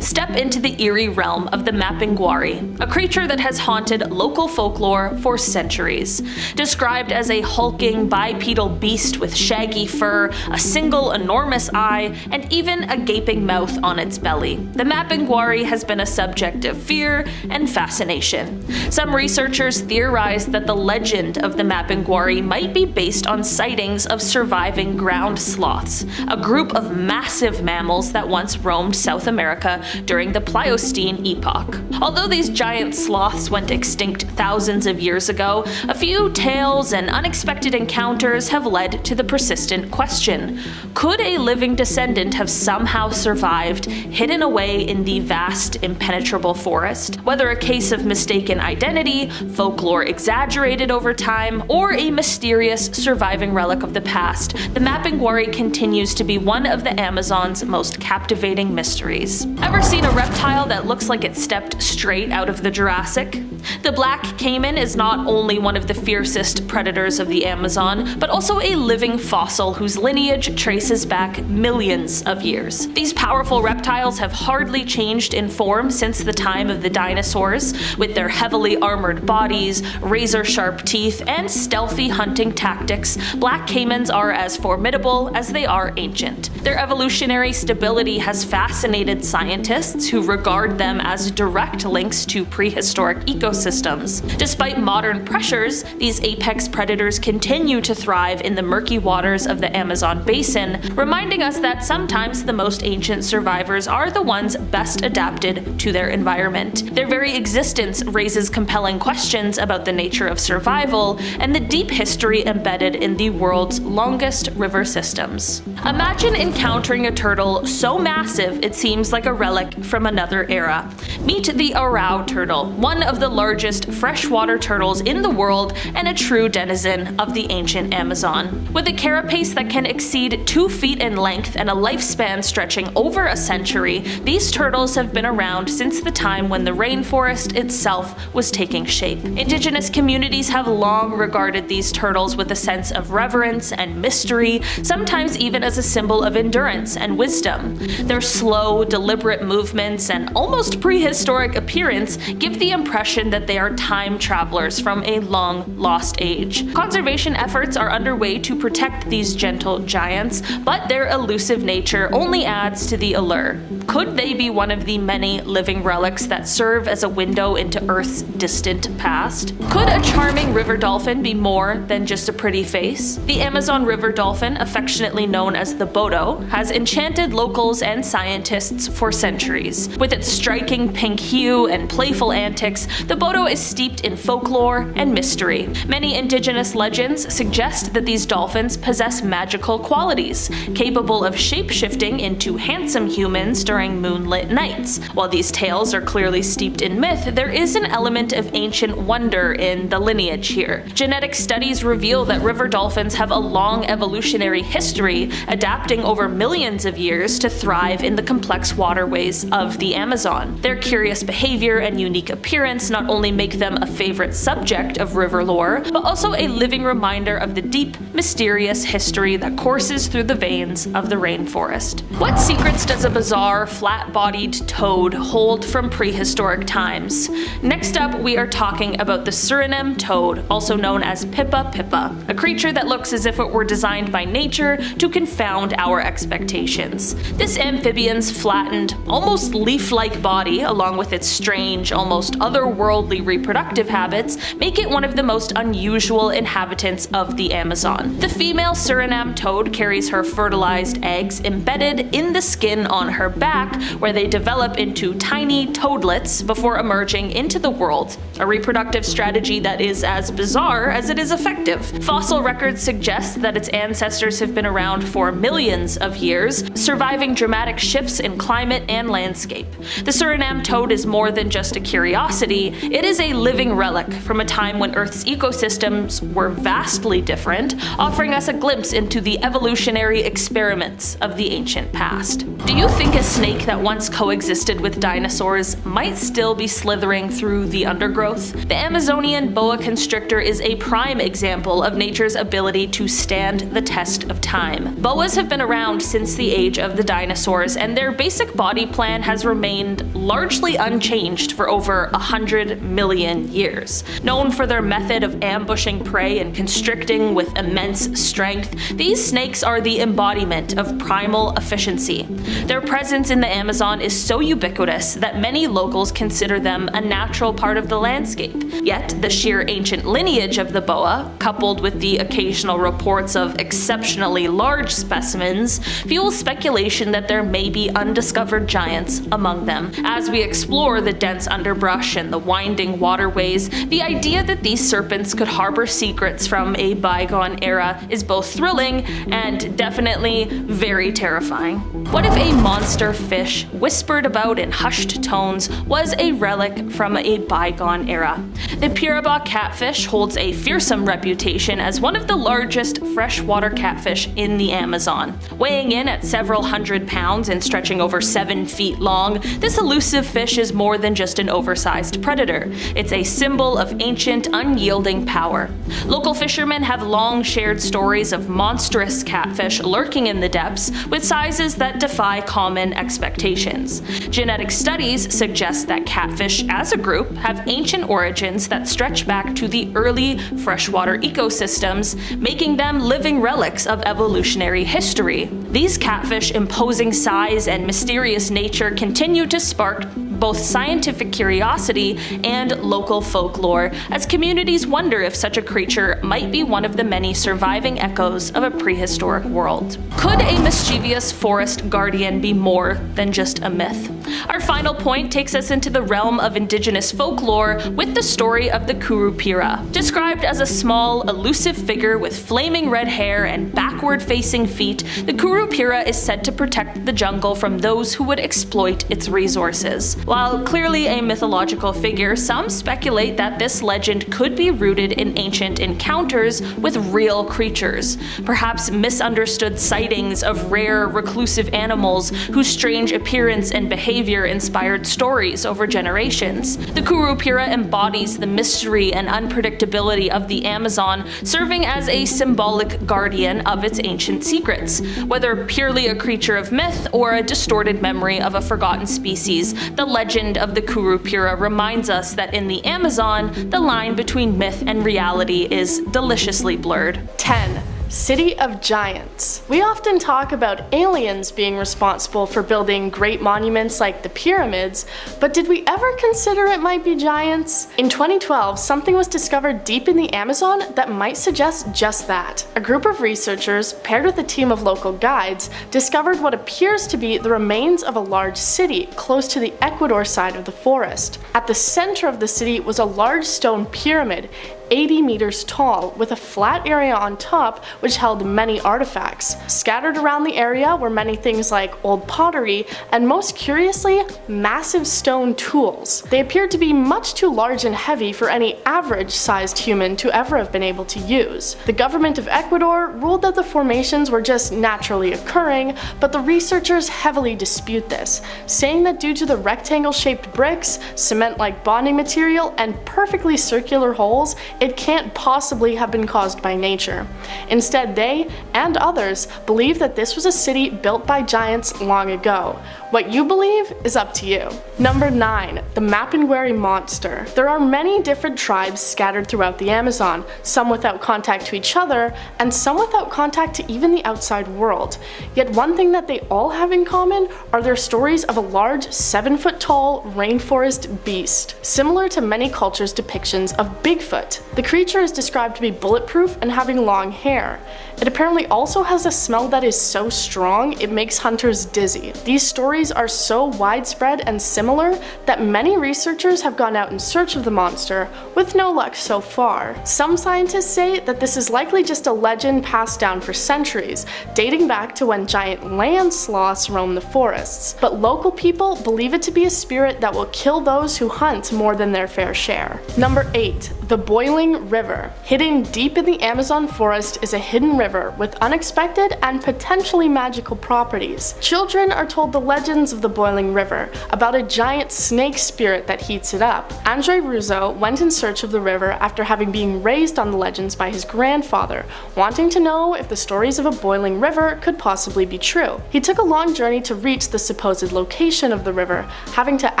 Step into the eerie realm of the Mapinguari, a creature that has haunted local folklore for centuries. Described as a hulking bipedal beast with shaggy fur, a single enormous eye, and even a gaping mouth on its belly, the Mapinguari has been a subject of fear and fascination. Some researchers theorize that the legend of the Mapinguari might be based on sightings of surviving ground sloths, a group of massive mammals that once roamed South America during the Pliocene epoch. Although these giant sloths went extinct thousands of years ago, a few tales and unexpected encounters have led to the persistent question: could a living descendant have somehow survived, hidden away in the vast, impenetrable forest? Whether a case of mistaken identity, folklore exaggerated over time, or a mysterious surviving relic of the past, the Mapinguari continues to be one of the Amazon's most captivating mysteries. Ever seen a reptile that looks like it stepped straight out of the Jurassic? The black caiman is not only one of the fiercest predators of the Amazon, but also a living fossil whose lineage traces back millions of years. These powerful reptiles have hardly changed in form since the time of the dinosaurs, with their heavily armored bodies, razor-sharp teeth, and stealthy hunting tactics. Black caimans are as formidable as they are ancient. Their evolutionary stability has fascinated scientists who regard them as direct links to prehistoric ecosystems. Despite modern pressures, these apex predators continue to thrive in the murky waters of the Amazon basin, reminding us that sometimes the most ancient survivors are the ones best adapted to their environment. Their very existence raises compelling questions about the nature of survival and the deep history embedded in the world's longest river systems. Imagine encountering a turtle so massive it seems like a relic from another era. Meet the Arau turtle, one of the largest freshwater turtles in the world and a true denizen of the ancient Amazon. With a carapace that can exceed 2 feet in length and a lifespan stretching over a century, these turtles have been around since the time when the rainforest itself was taking shape. Indigenous communities have long regarded these turtles with a sense of reverence and mystery, sometimes even as a symbol of endurance and wisdom. Their slow, deliberate movements and almost prehistoric appearance give the impression that they are time travelers from a long-lost age. Conservation efforts are underway to protect these gentle giants, but their elusive nature only adds to the allure. Could they be one of the many living relics that serve as a window into Earth's distant past? Could a charming river dolphin be more than just a pretty face? The Amazon river dolphin, affectionately known as the boto, has enchanted locals and scientists for centuries. With its striking pink hue and playful antics, the boto is steeped in folklore and mystery. Many indigenous legends suggest that these dolphins possess magical qualities, capable of shape-shifting into handsome humans during moonlit nights. While these tales are clearly steeped in myth, there is an element of ancient wonder in the lineage here. Genetic studies reveal that river dolphins have a long evolutionary history, adapting over millions of years to thrive in the complex waterways of the Amazon. Their curious behavior and unique appearance not only make them a favorite subject of river lore, but also a living reminder of the deep, mysterious history that courses through the veins of the rainforest. What secrets does a bizarre, flat-bodied toad hold from prehistoric times? Next up, we are talking about the Suriname toad, also known as Pippa pippa, a creature that looks as if it were designed by nature to confound our expectations. This amphibian's flattened, almost leaf-like body, along with its strange, almost otherworldly reproductive habits, make it one of the most unusual inhabitants of the Amazon. The female Suriname toad carries her fertilized eggs embedded in the skin on her back, where they develop into tiny toadlets before emerging into the world, a reproductive strategy that is as bizarre as it is effective. Fossil records suggest that its ancestors have been around for millions of years, surviving dramatic shifts in climate and landscape. The Suriname toad is more than just a curiosity, it is a living relic from a time when Earth's ecosystems were vastly different, offering us a glimpse into the evolutionary experiments of the ancient past. Do you think a snake that once coexisted with dinosaurs might still be slithering through the undergrowth? The Amazonian boa constrictor is a prime example of nature's ability to stand the test of time. Boas have been around since the age of the dinosaurs, and their basic body plan has remained largely unchanged for over 100 million years. Known for their method of ambushing prey and constricting with immense strength, these snakes are the embodiment of primal efficiency. Their presence in the Amazon is so ubiquitous that many locals consider them a natural part of the landscape. Yet, the sheer ancient lineage of the boa, coupled with the occasional reports of exceptionally large specimens, fuels speculation that there may be undiscovered giants among them. As we explore the dense underbrush and the winding waterways, the idea that these serpents could harbor secrets from a bygone era is both thrilling and definitely very terrifying. What if a monster fish, whispered about in hushed tones, was a relic from a bygone era? The Piraba catfish holds a fearsome reputation as one of the largest freshwater catfish in the Amazon. Weighing in at several hundred pounds and stretching over 7 feet long, this elusive fish is more than just an oversized predator. It's a symbol of ancient, unyielding power. Local fishermen have long shared stories of monstrous catfish lurking in the depths, with sizes that defy common expectations. Genetic studies suggest that catfish as a group have ancient origins that stretch back to the early freshwater ecosystems, making them living relics of evolutionary history. These catfish imposing size and mysterious nature continue to spark both scientific curiosity and local folklore, as communities wonder if such a creature might be one of the many surviving echoes of a prehistoric world. Could a mischievous forest guardian be more than just a myth? Our final point takes us into the realm of indigenous folklore with the story of the Curupira. Described as a small, elusive figure with flaming red hair and backward-facing feet, the Curupira is said to protect the jungle from those who would exploit its resources. While clearly a mythological figure, some speculate that this legend could be rooted in ancient encounters with real creatures, perhaps misunderstood sightings of rare, reclusive animals whose strange appearance and behavior inspired stories over generations. The Curupira embodies the mystery and unpredictability of the Amazon, serving as a symbolic guardian of its ancient secrets. Whether purely a creature of myth or a distorted memory of a forgotten species, the legend of the Curupira reminds us that in the Amazon, the line between myth and reality is deliciously blurred. 10. City of Giants. We often talk about aliens being responsible for building great monuments like the pyramids, but did we ever consider it might be giants? In 2012, something was discovered deep in the Amazon that might suggest just that. A group of researchers, paired with a team of local guides, discovered what appears to be the remains of a large city close to the Ecuador side of the forest. At the center of the city was a large stone pyramid, 80 meters tall, with a flat area on top which held many artifacts. Scattered around the area were many things like old pottery and, most curiously, massive stone tools. They appeared to be much too large and heavy for any average-sized human to ever have been able to use. The government of Ecuador ruled that the formations were just naturally occurring, but the researchers heavily dispute this, saying that due to the rectangle-shaped bricks, cement-like bonding material, and perfectly circular holes, it can't possibly have been caused by nature. Instead, they, and others, believe that this was a city built by giants long ago. What you believe is up to you. Number 9. The Mapinguari Monster. There are many different tribes scattered throughout the Amazon, some without contact to each other, and some without contact to even the outside world. Yet one thing that they all have in common are their stories of a large 7-foot-tall rainforest beast, similar to many cultures' depictions of Bigfoot. The creature is described to be bulletproof and having long hair. It apparently also has a smell that is so strong it makes hunters dizzy. These stories are so widespread and similar that many researchers have gone out in search of the monster, with no luck so far. Some scientists say that this is likely just a legend passed down for centuries, dating back to when giant land sloths roamed the forests, but local people believe it to be a spirit that will kill those who hunt more than their fair share. Number 8. The Boiling River. Hidden deep in the Amazon forest is a hidden river with unexpected and potentially magical properties. Children are told the legends of the Boiling River, about a giant snake spirit that heats it up. Andre Russo went in search of the river after having been raised on the legends by his grandfather, wanting to know if the stories of a boiling river could possibly be true. He took a long journey to reach the supposed location of the river, having to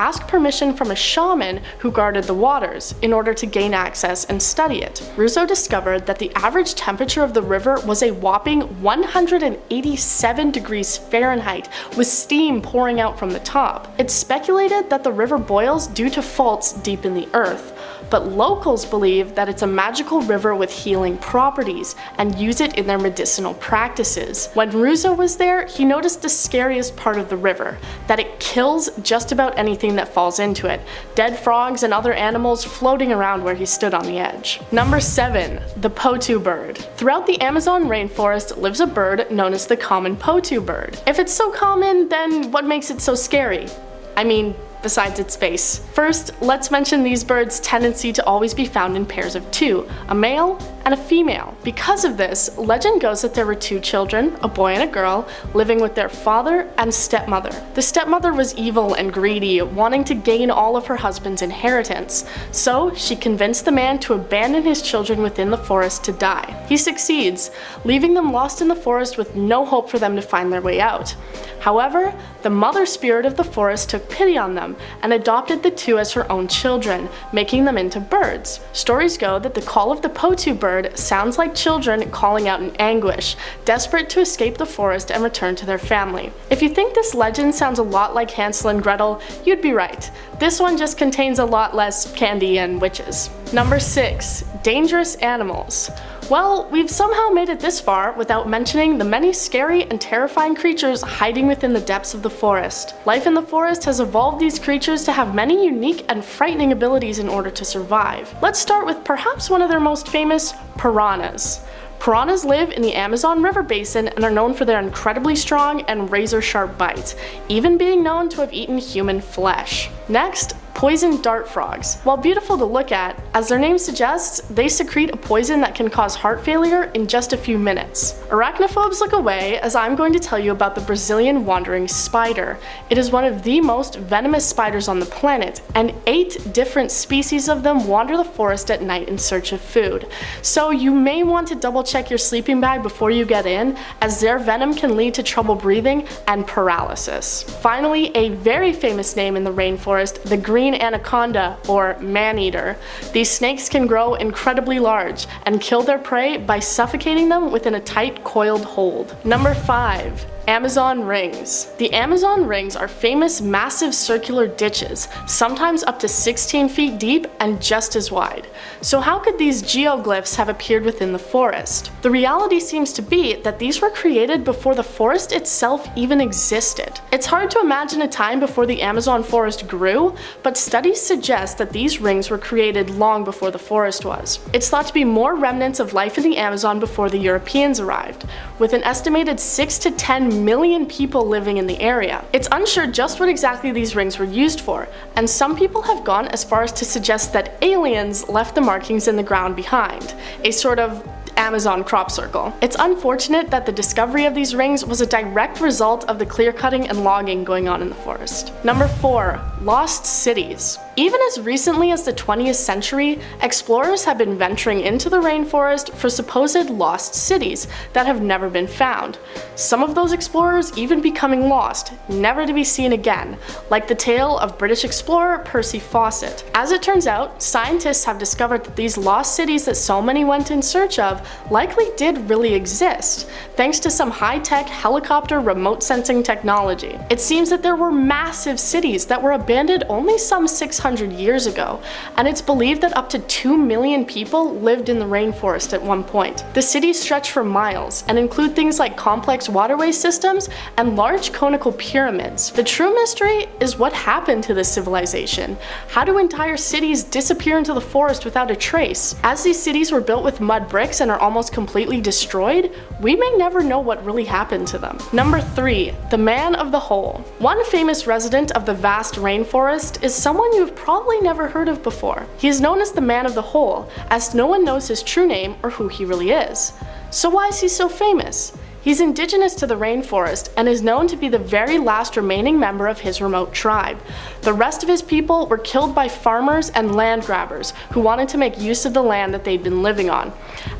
ask permission from a shaman who guarded the waters in order to gain access and study it. Russo discovered that the average temperature of the river was a whopping 187 degrees Fahrenheit, with steam pouring out from the top. It's speculated that the river boils due to faults deep in the earth, but locals believe that it's a magical river with healing properties and use it in their medicinal practices. When Russo was there, he noticed the scariest part of the river, that it kills just about anything that falls into it, dead frogs and other animals floating around where he stood on the edge. Number 7. The Potu Bird. Throughout the Amazon rainforest lives a bird known as the common Potu bird. If it's so common, then what makes it so scary? I mean, besides its face. First, let's mention these birds' tendency to always be found in pairs of 2, a male and a female. Because of this, legend goes that there were 2 children, a boy and a girl, living with their father and stepmother. The stepmother was evil and greedy, wanting to gain all of her husband's inheritance, so she convinced the man to abandon his children within the forest to die. He succeeds, leaving them lost in the forest with no hope for them to find their way out. However, the mother spirit of the forest took pity on them and adopted the two as her own children, making them into birds. Stories go that the call of the potu bird sounds like children calling out in anguish, desperate to escape the forest and return to their family. If you think this legend sounds a lot like Hansel and Gretel, you'd be right. This one just contains a lot less candy and witches. Number 6. Dangerous animals. Well, we've somehow made it this far without mentioning the many scary and terrifying creatures hiding within the depths of the forest. Life in the forest has evolved these creatures to have many unique and frightening abilities in order to survive. Let's start with perhaps one of their most famous, piranhas. Piranhas live in the Amazon River basin and are known for their incredibly strong and razor-sharp bites, even being known to have eaten human flesh. Next, poison dart frogs. While beautiful to look at, as their name suggests, they secrete a poison that can cause heart failure in just a few minutes. Arachnophobes look away, as I'm going to tell you about the Brazilian wandering spider. It is one of the most venomous spiders on the planet, and 8 different species of them wander the forest at night in search of food. So you may want to double check your sleeping bag before you get in, as their venom can lead to trouble breathing and paralysis. Finally, a very famous name in the rainforest, the green anaconda, or man-eater. These snakes can grow incredibly large and kill their prey by suffocating them within a tight coiled hold. Number 5. Amazon rings. The Amazon rings are famous massive circular ditches, sometimes up to 16 feet deep and just as wide. So how could these geoglyphs have appeared within the forest? The reality seems to be that these were created before the forest itself even existed. It's hard to imagine a time before the Amazon forest grew, but studies suggest that these rings were created long before the forest was. It's thought to be more remnants of life in the Amazon before the Europeans arrived, with an estimated 6 to 10 million people living in the area. It's unsure just what exactly these rings were used for, and some people have gone as far as to suggest that aliens left the markings in the ground behind, a sort of Amazon crop circle. It's unfortunate that the discovery of these rings was a direct result of the clear cutting and logging going on in the forest. Number 4. Lost cities. Even as recently as the 20th century, explorers have been venturing into the rainforest for supposed lost cities that have never been found. Some of those explorers even becoming lost, never to be seen again, like the tale of British explorer Percy Fawcett. As it turns out, scientists have discovered that these lost cities that so many went in search of likely did really exist, thanks to some high-tech helicopter remote sensing technology. It seems that there were massive cities that were abandoned only some 600 years ago, and it's believed that up to 2 million people lived in the rainforest at one point. The cities stretch for miles and include things like complex waterway systems and large conical pyramids. The true mystery is what happened to this civilization. How do entire cities disappear into the forest without a trace? As these cities were built with mud bricks and are almost completely destroyed, we may never know what really happened to them. Number 3. The Man of the Hole. One famous resident of the vast rainforest is someone you've probably never heard of before. He is known as the Man of the Hole, as no one knows his true name or who he really is. So why is he so famous? He's indigenous to the rainforest and is known to be the very last remaining member of his remote tribe. The rest of his people were killed by farmers and land grabbers who wanted to make use of the land that they'd been living on.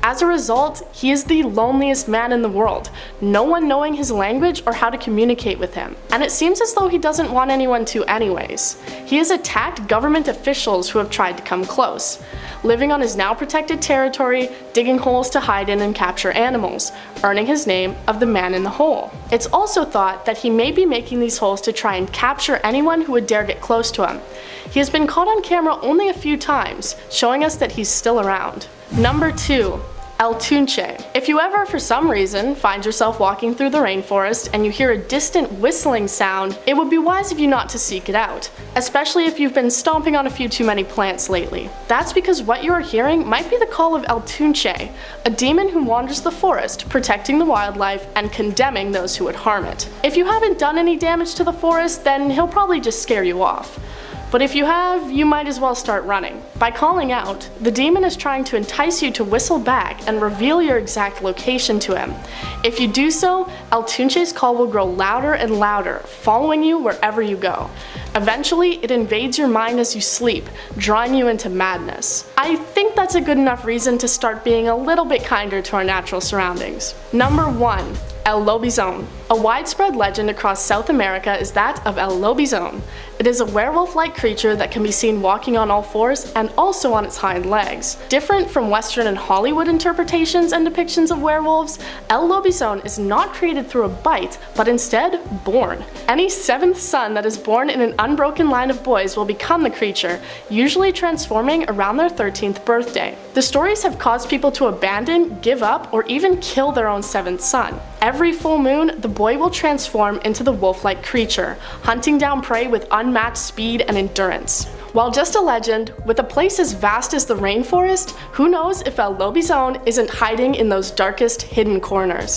As a result, he is the loneliest man in the world, no one knowing his language or how to communicate with him. And it seems as though he doesn't want anyone to anyways. He has attacked government officials who have tried to come close, living on his now protected territory, digging holes to hide in and capture animals, earning his name of the Man in the Hole. It's also thought that he may be making these holes to try and capture anyone who would dare get close to him. He has been caught on camera only a few times, showing us that he's still around. Number 2. El Tunche. If you ever, for some reason, find yourself walking through the rainforest and you hear a distant whistling sound, it would be wise of you not to seek it out, especially if you've been stomping on a few too many plants lately. That's because what you are hearing might be the call of El Tunche, a demon who wanders the forest, protecting the wildlife and condemning those who would harm it. If you haven't done any damage to the forest, then he'll probably just scare you off. But if you have, you might as well start running. By calling out, the demon is trying to entice you to whistle back and reveal your exact location to him. If you do so, El Tunche's call will grow louder and louder, following you wherever you go. Eventually, it invades your mind as you sleep, drawing you into madness. I think that's a good enough reason to start being a little bit kinder to our natural surroundings. Number 1. El Lobizón. A widespread legend across South America is that of El Lobizón. It is a werewolf-like creature that can be seen walking on all fours and also on its hind legs. Different from Western and Hollywood interpretations and depictions of werewolves, El Lobizón is not created through a bite, but instead born. Any 7th son that is born in an unbroken line of boys will become the creature, usually transforming around their 13th birthday. The stories have caused people to abandon, give up, or even kill their own 7th son. Every full moon, the boy will transform into the wolf-like creature, hunting down prey with unmatched speed and endurance. While just a legend, with a place as vast as the rainforest, who knows if El Lobizón isn't hiding in those darkest hidden corners.